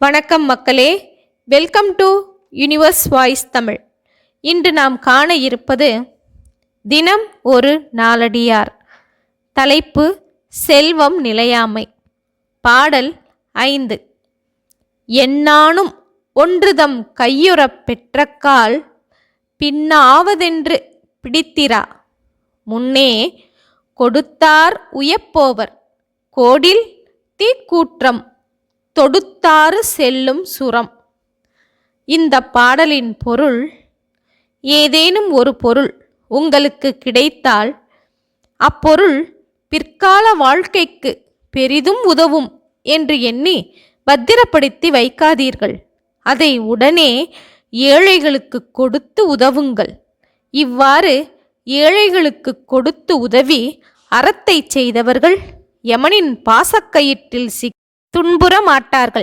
வணக்கம் மக்களே, welcome to universe voice Tamil. இன்று நாம் காண இருப்பது தினம் ஒரு நாலடியார். தலைப்பு செல்வம் நிலையாமை. பாடல் 5. எண்ணானும் ஒன்றுதம் கையுறப் பெற்றக்கால் பின்னாவதென்று பிடித்திரா முன்னே கொடுத்தார் உயப்போவர் கோடில் தீக்கூற்றம் தொடுத்தாறு செல்லும் சுரம். இந்த பாடலின் பொருள்: ஏதேனும் ஒரு பொருள் உங்களுக்கு கிடைத்தால் அப்பொருள் பிற்கால வாழ்க்கைக்கு பெரிதும் உதவும் என்று எண்ணி பத்திரப்படுத்தி வைக்காதீர்கள். அதை உடனே ஏழைகளுக்கு கொடுத்து உதவுங்கள். இவ்வாறு ஏழைகளுக்கு கொடுத்து உதவி அறத்தை செய்தவர்கள் யமனின் பாசக்கயிற்றில் துன்புற மாட்டார்கள்.